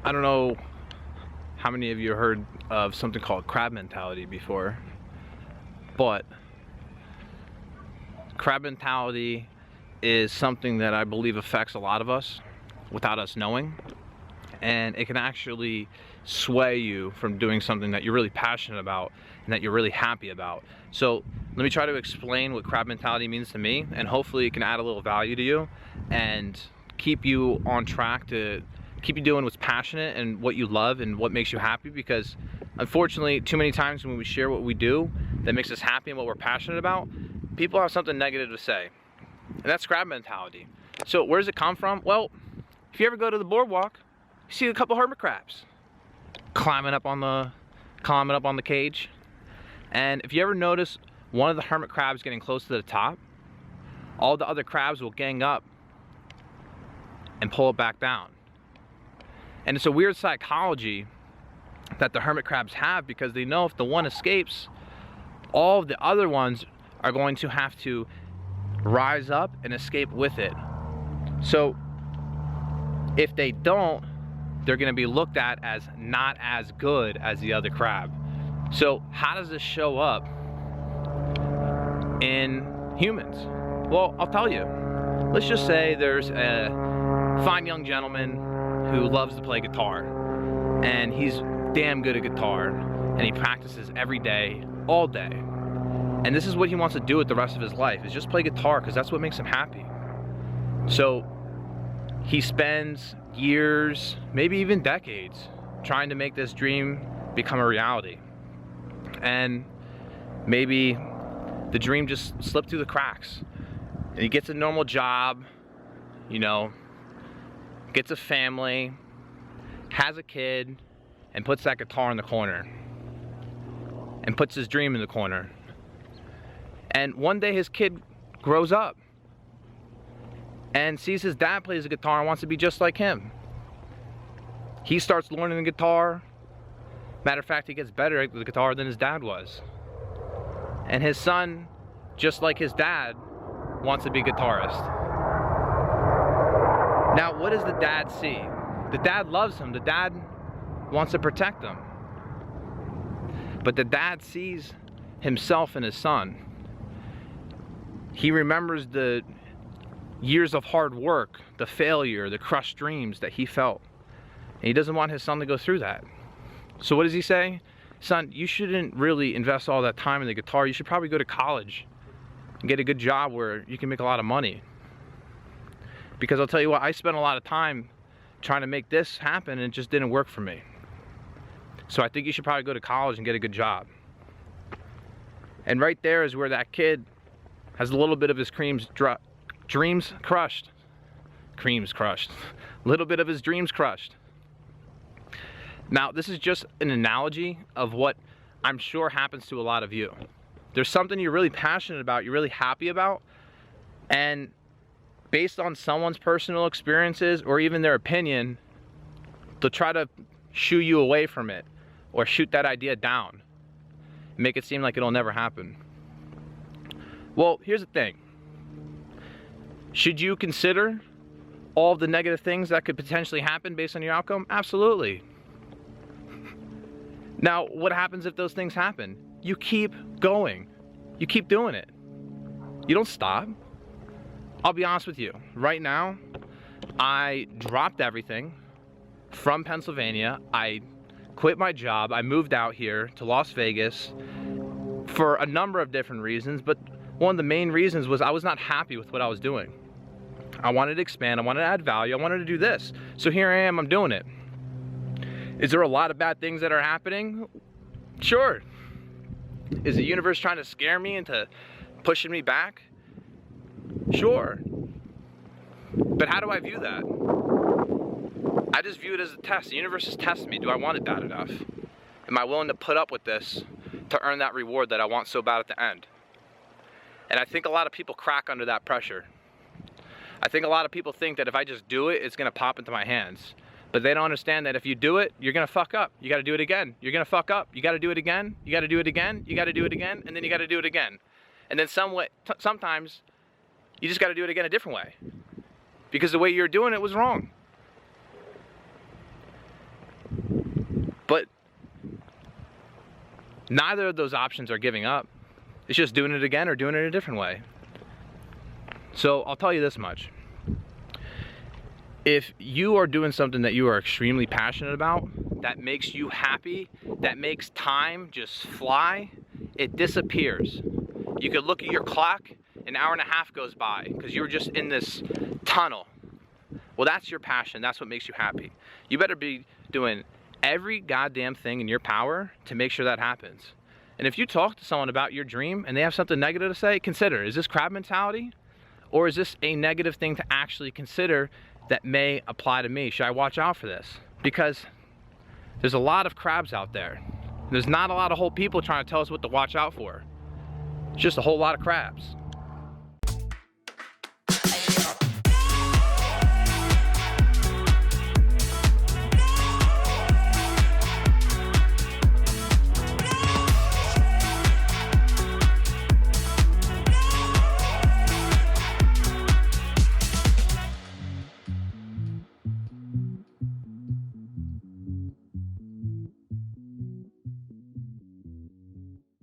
I don't know how many of you heard of something called crab mentality before, but crab mentality is something that I believe affects a lot of us without us knowing, and it can actually sway you from doing something that you're really passionate about and that you're really happy about. So let me try to explain what crab mentality means to me, and hopefully it can add a little value to you and keep you on track to keep you doing what's passionate and what you love and what makes you happy, because unfortunately too many times when we share what we do that makes us happy and what we're passionate about, people have something negative to say, and that's crab mentality. So where does it come from? Well, if you ever go to the boardwalk, you see a couple hermit crabs climbing up on the cage, and if you ever notice one of the hermit crabs getting close to the top, all the other crabs will gang up and pull it back down. And it's a weird psychology that the hermit crabs have, because they know if the one escapes, all of the other ones are going to have to rise up and escape with it. So if they don't, they're going to be looked at as not as good as the other crab. So how does this show up in humans? Well, I'll tell you. Let's just say there's a fine young gentleman who loves to play guitar, and he's damn good at guitar, and he practices every day, all day, and this is what he wants to do with the rest of his life, is just play guitar, because that's what makes him happy. So he spends years, maybe even decades, trying to make this dream become a reality, and maybe the dream just slipped through the cracks, and he gets a normal job, you know, gets a family, has a kid, and puts that guitar in the corner, and puts his dream in the corner. And one day his kid grows up and sees his dad plays the guitar and wants to be just like him. He starts learning the guitar. Matter of fact, he gets better at the guitar than his dad was. And his son, just like his dad, wants to be a guitarist. Now, what does the dad see? The dad loves him. The dad wants to protect him. But the dad sees himself in his son. He remembers the years of hard work, the failure, the crushed dreams that he felt. And he doesn't want his son to go through that. So what does he say? Son, you shouldn't really invest all that time in the guitar. You should probably go to college and get a good job where you can make a lot of money. Because I'll tell you what, I spent a lot of time trying to make this happen, and it just didn't work for me. So I think you should probably go to college and get a good job. And right there is where that kid has a little bit of his dreams crushed. A little bit of his dreams crushed. Now, this is just an analogy of what I'm sure happens to a lot of you. There's something you're really passionate about, you're really happy about, and based on someone's personal experiences or even their opinion, they'll try to shoo you away from it or shoot that idea down, make it seem like it'll never happen. Well, here's the thing. Should you consider all of the negative things that could potentially happen based on your outcome? Absolutely. Now, what happens if those things happen? You keep going. You keep doing it. You don't stop. I'll be honest with you. Right now, I dropped everything from Pennsylvania. I quit my job. I moved out here to Las Vegas for a number of different reasons, but one of the main reasons was I was not happy with what I was doing. I wanted to expand. I wanted to add value. I wanted to do this. So here I am. I'm doing it. Is there a lot of bad things that are happening? Sure. Is the universe trying to scare me into pushing me back? Sure. But how do I view that? I just view it as a test. The universe is testing me. Do I want it bad enough? Am I willing to put up with this to earn that reward that I want so bad at the end? And I think a lot of people crack under that pressure. I think a lot of people think that if I just do it, it's going to pop into my hands. But they don't understand that if you do it, you're going to fuck up. You got to do it again. You're going to fuck up. You got to do it again. You got to do it again. You got to do it again. And then you got to do it again. And then sometimes you just got to do it again a different way, because the way you're doing it was wrong. But neither of those options are giving up. It's just doing it again or doing it a different way. So I'll tell you this much. If you are doing something that you are extremely passionate about, that makes you happy, that makes time just fly, it disappears. You could look at your clock, an hour and a half goes by because you were just in this tunnel. Well, that's your passion. That's what makes you happy. You better be doing every goddamn thing in your power to make sure that happens. And if you talk to someone about your dream and they have something negative to say, consider, is this crab mentality? Or is this a negative thing to actually consider that may apply to me? Should I watch out for this? Because there's a lot of crabs out there. There's not a lot of whole people trying to tell us what to watch out for. It's just a whole lot of crabs.